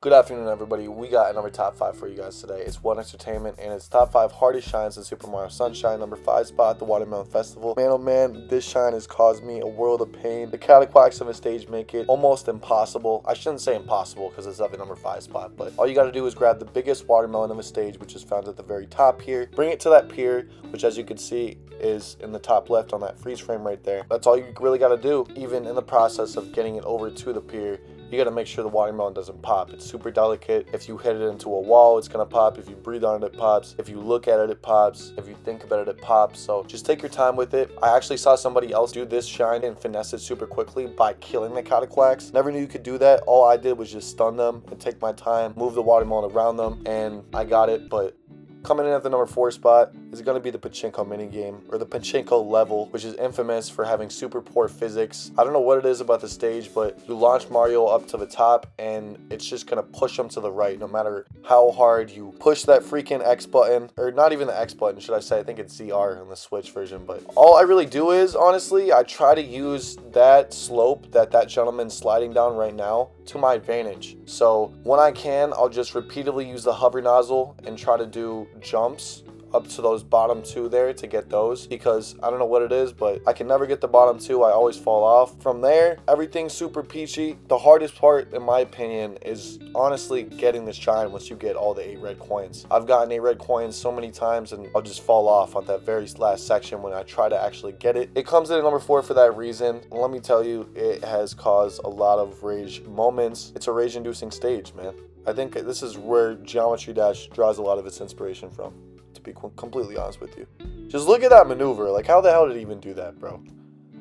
Good afternoon, everybody. We got another top 5 for you guys today. It's One Entertainment, and it's top 5 hardest shines in Super Mario Sunshine. Number 5 spot, the Watermelon Festival. Man, oh man, this shine has caused me a world of pain. The cataquacks of a stage make it almost impossible. I shouldn't say impossible because it's at the number 5 spot, but all you got to do is grab the biggest watermelon of a stage, which is found at the very top here. Bring it to that pier, which as you can see is in the top left on that freeze frame right there. That's all you really got to do. Even in the process of getting it over to the pier, you got to make sure the watermelon doesn't pop. It's super delicate. If you hit it into a wall, it's going to pop. If you breathe on it, it pops. If you look at it, it pops. If you think about it, it pops. So just take your time with it. I actually saw somebody else do this shine and finesse it super quickly by killing the cataquacks. Never knew you could do that. All I did was just stun them and take my time, move the watermelon around them, and I got it. But coming in at the number 4 spot is going to be the Pachenko Minigame, or the Pachenko level, which is infamous for having super poor physics. I don't know what it is about the stage, but you launch Mario up to the top and it's just going to push him to the right no matter how hard you push that freaking X button, or not even the X button, should I say. I think it's ZR in the Switch version, but all I really do is, honestly, I try to use that slope that gentleman's sliding down right now to my advantage. So when I can, I'll just repeatedly use the hover nozzle and try to do jumps up to those bottom 2 there to get those, because I don't know what it is, but I can never get the bottom 2. I always fall off. From there, everything's super peachy. The hardest part, in my opinion, is honestly getting the shine once you get all the 8 red coins. I've gotten 8 red coins so many times and I'll just fall off on that very last section when I try to actually get it. It comes in at number 4 for that reason. Let me tell you, it has caused a lot of rage moments. It's a rage-inducing stage, man. I think this is where Geometry Dash draws a lot of its inspiration from, to be completely honest with you. Just look at that maneuver. Like, how the hell did he even do that, bro?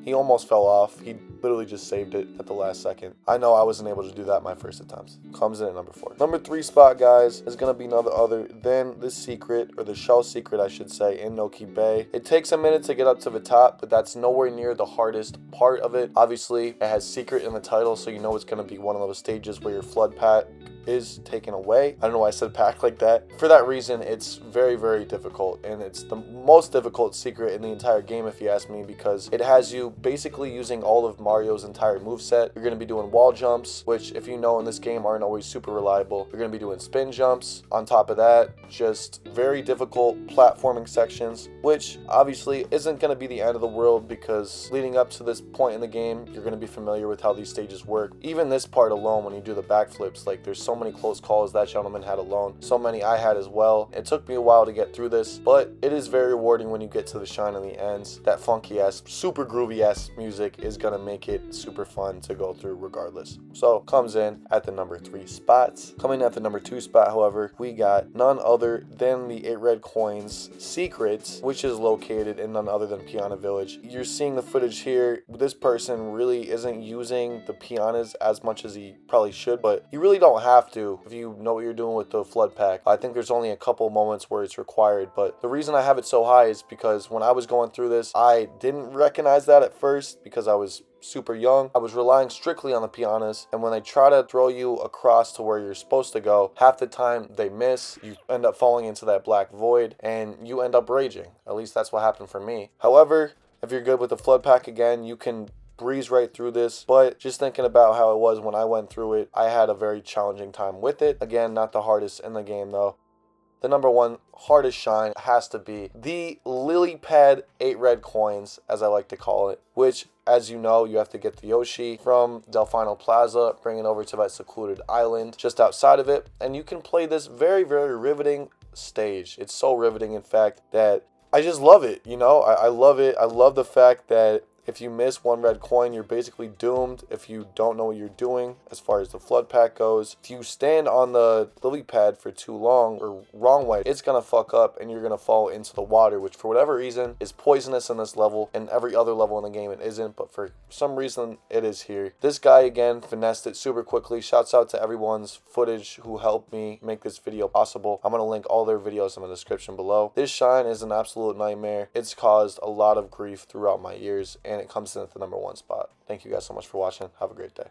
He almost fell off. He literally just saved it at the last second. I know I wasn't able to do that my first attempts. Comes in at number 4. Number 3 spot, guys, is going to be none other than the secret, or the shell secret, I should say, in Noki Bay. It takes a minute to get up to the top, but that's nowhere near the hardest part of it. Obviously, it has secret in the title, so you know it's going to be one of those stages where your flood pack is taken away. I don't know why I said pack like that. For that reason, it's very, very difficult, and it's the most difficult secret in the entire game, if you ask me, because it has you basically using all of Mario's entire moveset. You're going to be doing wall jumps, which, if you know, in this game aren't always super reliable. You're going to be doing spin jumps. On top of that, just very difficult platforming sections, which obviously isn't going to be the end of the world, because leading up to this point in the game, you're going to be familiar with how these stages work. Even this part alone, when you do the backflips, like, there's so many close calls that gentleman had alone. So many I had as well. It took me a while to get through this, but it is very rewarding when you get to the shine in the ends. That funky ass, super groovy ass music is gonna make it super fun to go through regardless. So comes in at the number 3 spots. Coming at the number 2 spot, however, we got none other than the 8 red coins secret, which is located in none other than Piana Village. You're seeing the footage here. This person really isn't using the pianas as much as he probably should, but you really don't have to if you know what you're doing with the flood pack. I think there's only a couple moments where it's required, but the reason I have it so high is because when I was going through this, I didn't recognize that at first because I was super young. I was relying strictly on the pianas, and when they try to throw you across to where you're supposed to go, half the time they miss. You end up falling into that black void and you end up raging. At least that's what happened for me. However, if you're good with the flood pack, again, you can breeze right through this. But just thinking about how it was when I went through it, I had a very challenging time with it. Again, not the hardest in the game though. The number 1 hardest shine has to be the lily pad 8 red coins, as I like to call it, which, as you know, you have to get the Yoshi from Delfino Plaza, bring it over to that secluded island just outside of it, and you can play this very, very riveting stage. It's so riveting, in fact, that I just love it. You know, I love it. I love the fact that if you miss 1 red coin, you're basically doomed if you don't know what you're doing as far as the flood pack goes. If you stand on the lily pad for too long or wrong way, it's going to fuck up and you're going to fall into the water, which for whatever reason is poisonous in this level, and every other level in the game it isn't, but for some reason it is here. This guy, again, finessed it super quickly. Shouts out to everyone's footage who helped me make this video possible. I'm going to link all their videos in the description below. This shine is an absolute nightmare. It's caused a lot of grief throughout my years, and it comes in at the number 1 spot. Thank you guys so much for watching. Have a great day.